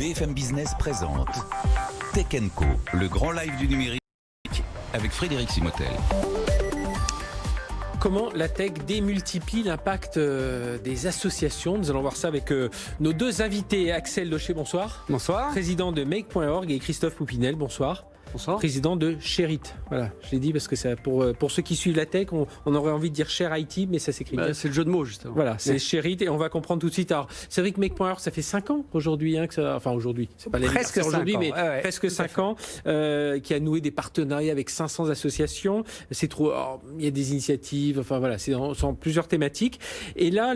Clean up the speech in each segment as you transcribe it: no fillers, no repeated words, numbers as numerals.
BFM Business présente Tech & Co, le grand live du numérique avec Frédéric Simotel. Comment la tech démultiplie l'impact des associations? Nous allons voir ça avec nos deux invités. Axel Locher, bonsoir. Bonsoir. Président de Make.org, et Christophe Poupinel, bonsoir. Bonsoir. Président de Sherit. Voilà, je l'ai dit parce que c'est pour ceux qui suivent la tech, on aurait envie de dire Share IT, mais ça s'écrit bien. C'est le jeu de mots, justement. Voilà, c'est Sherit et on va comprendre tout de suite. Alors, c'est vrai que Make.org, ça fait 5 ans aujourd'hui, enfin aujourd'hui, c'est pas presque aujourd'hui, mais ouais, presque 5 ans, qui a noué des partenariats avec 500 associations. C'est trop. Il y a des initiatives, enfin voilà, c'est en plusieurs thématiques. Et là,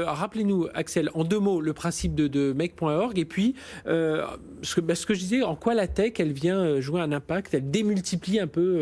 rappelez-nous, Axel, en 2 mots, le principe de Make.org et puis ce que je disais, en quoi la tech, elle vient jouer un impact, elle démultiplie un peu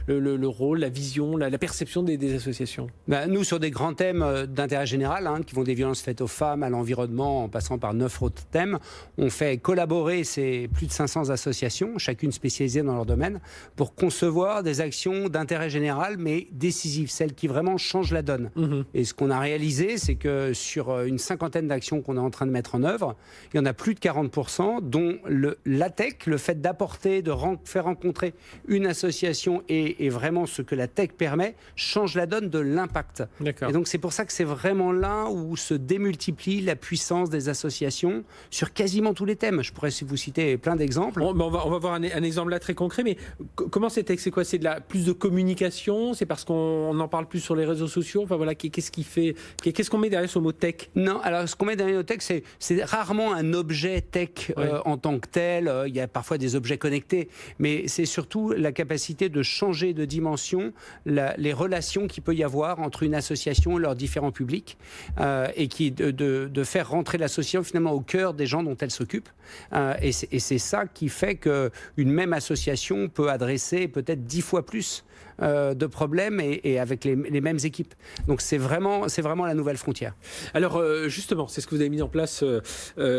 le rôle, la vision, la perception des associations. Nous, sur des grands thèmes d'intérêt général, qui vont des violences faites aux femmes à l'environnement, en passant par 9 autres thèmes, on fait collaborer ces plus de 500 associations, chacune spécialisée dans leur domaine, pour concevoir des actions d'intérêt général, mais décisives, celles qui vraiment changent la donne. Et ce qu'on a réalisé, c'est que sur une 50aine d'actions qu'on est en train de mettre en œuvre, il y en a plus de 40%, dont la tech, le fait d'apporter, de faire rencontrer une association et vraiment ce que la tech permet, change la donne de l'impact. Et donc c'est pour ça que c'est vraiment là où se démultiplie la puissance des associations sur quasiment tous les thèmes. Je pourrais vous citer plein d'exemples. On va voir un exemple là très concret, mais comment c'est tech? C'est quoi? C'est plus de communication? C'est parce qu'on en parle plus sur les réseaux sociaux? Enfin voilà, qu'est-ce qui fait? Qu'est-ce qu'on met derrière ce mot tech? Non, alors ce qu'on met derrière le tech, c'est rarement un objet tech en tant que tel. Il y a parfois des objets connectés, mais c'est surtout la capacité de changer de dimension les relations qu'il peut y avoir entre une association et leurs différents publics et de faire rentrer l'association finalement au cœur des gens dont elle s'occupe. Et c'est ça qui fait qu'une même association peut adresser peut-être 10 fois plus de problèmes et avec les mêmes équipes. Donc c'est vraiment la nouvelle frontière. Alors justement, c'est ce que vous avez mis en place,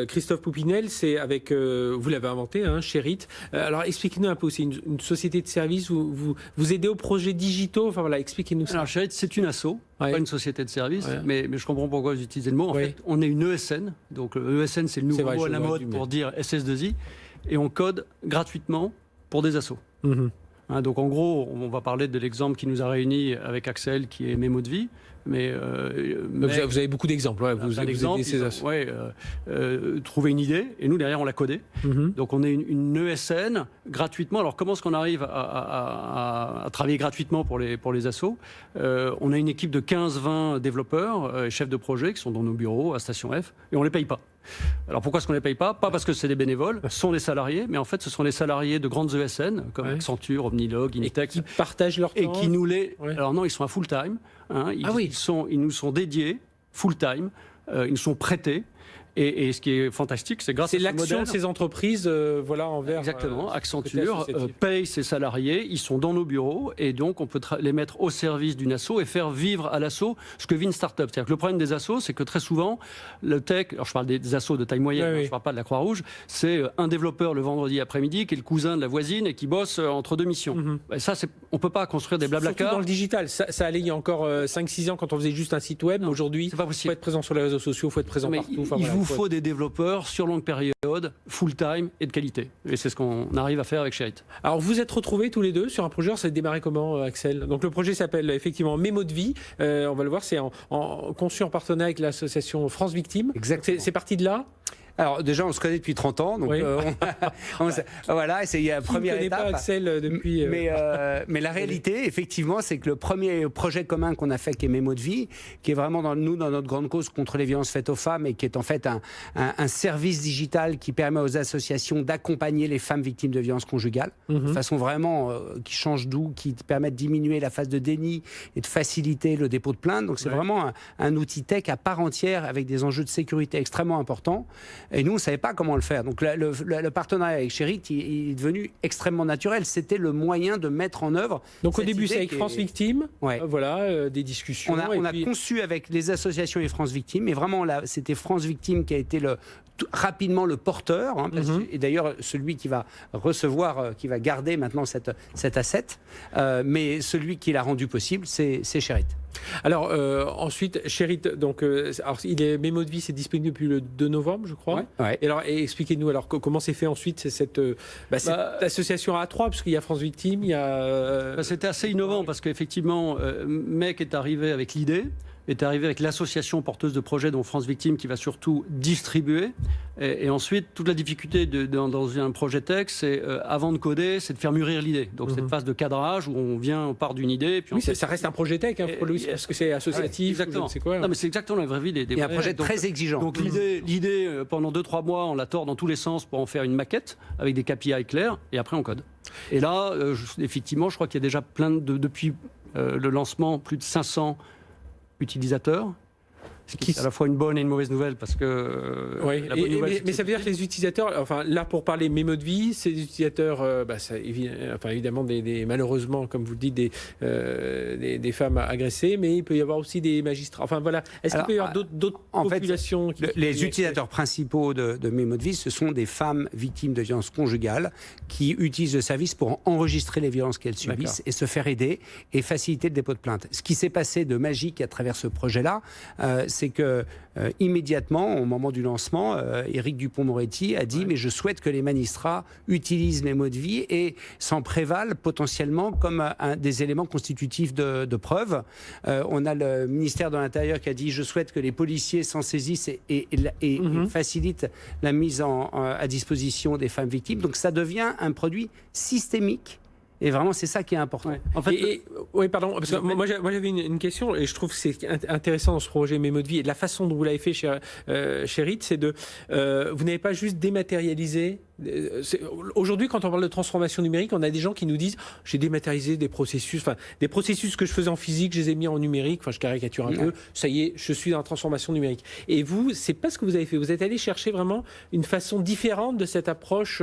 Christophe Poupinel, c'est avec, vous l'avez inventé, Sherit. Alors expliquez-nous un peu, c'est une société de services, vous aidez aux projets digitaux, enfin voilà, expliquez-nous ça. Alors Sherit, c'est une asso, pas une société de services, mais je comprends pourquoi vous utilisez le mot. En fait, on est une ESN, donc le ESN c'est le nouveau mot à la mode pour dire SS2I, et on code gratuitement pour des assos. Donc en gros, on va parler de l'exemple qui nous a réunis avec Axel, qui est Mémo de vie. Mais vous avez beaucoup d'exemples. Vous aidez ces assos. Trouver une idée, et nous derrière on l'a codé. Donc on est une ESN gratuitement. Alors comment est-ce qu'on arrive à travailler gratuitement pour les assos? On a une équipe de 15-20 développeurs et chefs de projet qui sont dans nos bureaux à Station F, et on ne les paye pas. Alors pourquoi est-ce qu'on ne les paye pas? Pas parce que c'est des bénévoles, ce sont des salariés, mais en fait ce sont les salariés de grandes ESN comme Accenture, Omnilog, Intech, qui partagent leur temps. Et qui nous les... Alors non, ils sont à full time. Ils nous sont dédiés full time. Ils nous sont prêtés. Et ce qui est fantastique, c'est grâce à ce modèle... C'est l'action de ces entreprises envers... Exactement. Accenture paye ses salariés, ils sont dans nos bureaux, et donc on peut les mettre au service d'une asso et faire vivre à l'asso ce que vit une start-up. C'est-à-dire que le problème des assos, c'est que très souvent, le tech, alors je parle des assos de taille moyenne, je ne parle pas de la Croix-Rouge, c'est un développeur le vendredi après-midi qui est le cousin de la voisine et qui bosse entre 2 missions. Ça, on ne peut pas construire des blablacar. Surtout dans le digital. Ça allait il y a encore 5-6 ans quand on faisait juste un site web. Aujourd'hui, il faut être présent sur les réseaux sociaux, il faut être présent partout. Il faut des développeurs sur longue période, full-time et de qualité. Et c'est ce qu'on arrive à faire avec Sherit. Alors vous êtes retrouvés tous les deux sur un projet, ça a démarré comment, Axel? Donc le projet s'appelle effectivement Mémo de vie, on va le voir, c'est conçu en partenariat avec l'association France Victimes. Exactement. C'est parti de là? Alors déjà, on se connaît depuis 30 ans, donc voilà, c'est la première étape. Pas Axel depuis. Mais la réalité, effectivement, c'est que le premier projet commun qu'on a fait, qui est Mémo de vie, qui est vraiment dans notre grande cause contre les violences faites aux femmes, et qui est en fait un service digital qui permet aux associations d'accompagner les femmes victimes de violences conjugales, de façon vraiment qui change d'où, qui permet de diminuer la phase de déni et de faciliter le dépôt de plainte. Donc c'est vraiment un outil tech à part entière avec des enjeux de sécurité extrêmement importants. Et nous, on ne savait pas comment le faire. Donc le partenariat avec Sherit, il est devenu extrêmement naturel. C'était le moyen de mettre en œuvre. Donc au début, c'est avec France Victimes. Voilà, des discussions. On a conçu avec les associations et France Victimes. Et vraiment, là, c'était France Victimes qui a été rapidement le porteur, et d'ailleurs celui qui va recevoir, qui va garder maintenant cet asset, mais celui qui l'a rendu possible, c'est Sherit. Alors ensuite, Sherit, donc alors, Mémo de vie, c'est disponible depuis le 2 novembre, je crois. Ouais. Et alors, expliquez-nous alors comment c'est fait ensuite cette association A3, parce qu'il y a France Victime, il y a. C'était assez innovant parce qu'effectivement, MEC est arrivé avec l'idée. Est arrivé avec l'association porteuse de projet, dont France Victime, qui va surtout distribuer. Et ensuite, toute la difficulté dans un projet tech, c'est avant de coder, c'est de faire mûrir l'idée. Donc cette phase de cadrage où on part d'une idée. Puis ça reste un projet tech, Louis, parce que c'est associatif. Exactement. C'est quoi, Non, mais c'est exactement la vraie vie des et un projet très exigeant. Donc l'idée pendant 2-3 mois, on la tord dans tous les sens pour en faire une maquette avec des KPI clairs, et après on code. Et là, effectivement, je crois qu'il y a déjà depuis le lancement, plus de 500 utilisateurs. C'est à la fois une bonne et une mauvaise nouvelle parce que. Oui, mais ça veut dire que les utilisateurs, enfin là pour parler mémo de vie, ces utilisateurs, évidemment malheureusement, comme vous le dites, des femmes agressées, mais il peut y avoir aussi des magistrats. Enfin voilà, est-ce qu'il peut y avoir d'autres populations les utilisateurs principaux de mémo de vie, ce sont des femmes victimes de violences conjugales qui utilisent le service pour enregistrer les violences qu'elles subissent et se faire aider et faciliter le dépôt de plainte. Ce qui s'est passé de magique à travers ce projet-là, c'est que immédiatement, au moment du lancement, Éric Dupond-Moretti a dit mais je souhaite que les magistrats utilisent mémo de vie et s'en prévalent potentiellement comme des éléments constitutifs de preuve. On a le ministère de l'Intérieur qui a dit je souhaite que les policiers s'en saisissent et facilitent la mise à disposition des femmes victimes. Donc ça devient un produit systémique. Et vraiment, c'est ça qui est important. Ouais. En fait, oui, pardon. Parce que moi, j'avais une question, et je trouve que c'est intéressant dans ce projet Mémo de vie, et de la façon dont vous l'avez fait chez Sherit, c'est vous n'avez pas juste dématérialisé. Aujourd'hui, quand on parle de transformation numérique, on a des gens qui nous disent j'ai dématérialisé des processus que je faisais en physique, je les ai mis en numérique, je caricature un peu, ça y est, je suis dans la transformation numérique. Et vous, c'est pas ce que vous avez fait. Vous êtes allé chercher vraiment une façon différente de cette approche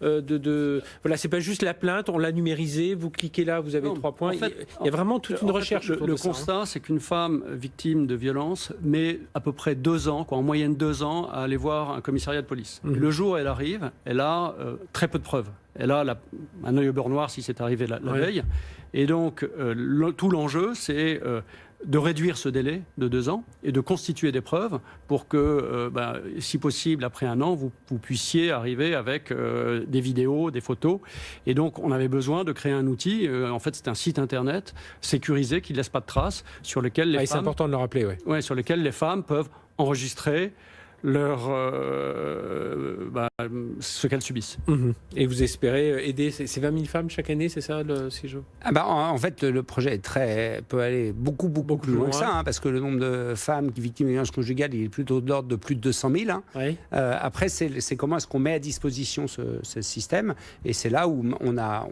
voilà, c'est pas juste la plainte, on l'a numérisé, vous cliquez là, vous avez 3 points. En fait, il y a vraiment toute une recherche. Le constat, c'est qu'une femme victime de violence met à peu près 2 ans, en moyenne 2 ans, à aller voir un commissariat de police. Et le jour où elle arrive, elle a très peu de preuves. Elle a un œil au beurre noir si c'est arrivé la veille. Et donc, tout l'enjeu, c'est de réduire ce délai de 2 ans et de constituer des preuves pour que, si possible, après 1 an, vous puissiez arriver avec des vidéos, des photos. Et donc, on avait besoin de créer un outil. En fait, c'est un site internet sécurisé qui ne laisse pas de traces, sur lequel les femmes... C'est important de le rappeler, oui. Sur lequel les femmes peuvent enregistrer ce qu'elles subissent. Et vous espérez aider ces 20 000 femmes chaque année, c'est ça, si je... En fait, le projet peut aller beaucoup plus loin que ça, parce que le nombre de femmes victimes de violences conjugales, il est plutôt de l'ordre de plus de 200 000. Après, c'est comment est-ce qu'on met à disposition ce système, et c'est là où on a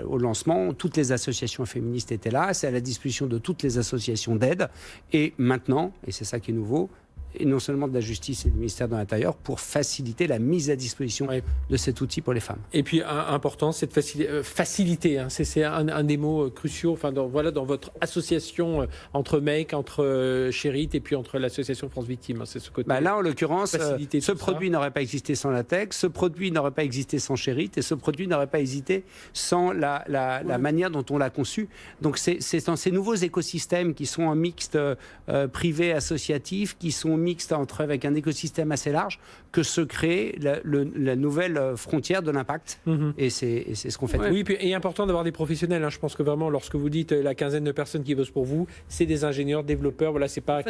au lancement, toutes les associations féministes étaient là, c'est à la disposition de toutes les associations d'aide, et maintenant, et c'est ça qui est nouveau, et non seulement de la justice et du ministère de l'Intérieur, pour faciliter la mise à disposition de cet outil pour les femmes. Et puis, important, c'est de faciliter. C'est un des mots cruciaux dans votre association entre MEC, entre Sherit et puis entre l'association France Victime. C'est ce côté. Là, en l'occurrence, ce produit n'aurait pas existé sans la tech, ce produit n'aurait pas existé sans Sherit, et ce produit n'aurait pas existé sans la manière dont on l'a conçu. Donc, c'est dans ces nouveaux écosystèmes qui sont un mixte privé-associatif, qui sont mixte avec un écosystème assez large, que se crée la nouvelle frontière de l'impact. Et c'est ce qu'on fait. Oui, et important d'avoir des professionnels. Je pense que vraiment, lorsque vous dites la quinzaine de personnes qui bossent pour vous, c'est des ingénieurs, développeurs. Voilà, c'est pas.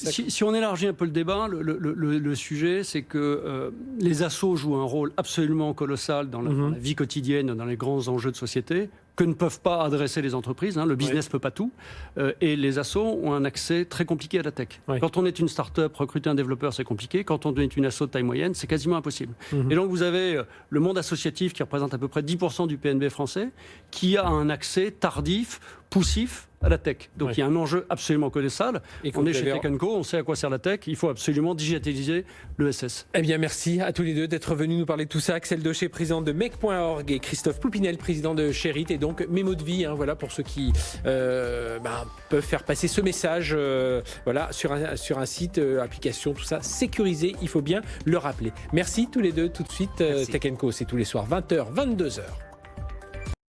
Si on élargit un peu le débat, le sujet, c'est que les assos jouent un rôle absolument colossal dans la vie quotidienne, dans les grands enjeux de société, que ne peuvent pas adresser les entreprises. Le business ne peut pas tout. Et les assos ont un accès très compliqué à la tech. Quand on est une start-up, recruter un développeur, c'est compliqué. Quand on est une asso de taille moyenne, c'est quasiment impossible. Et donc, vous avez le monde associatif qui représente à peu près 10% du PNB français, qui a un accès tardif poussif à la tech. Donc Ouais. il y a un enjeu absolument colossal. Et On est vous chez avez- Tech & Co, on sait à quoi sert la tech, il faut absolument digitaliser l'ESS. Eh bien, merci à tous les deux d'être venus nous parler de tout ça. Axel Daucher, président de Mec.org, et Christophe Poupinel, président de Sherit. Et donc, Mémo de vie, voilà, pour ceux qui peuvent faire passer ce message voilà, sur un site, application, tout ça, sécurisé, il faut bien le rappeler. Merci tous les deux. Tout de suite, Merci. Tech & Co, c'est tous les soirs, 20h, 22h.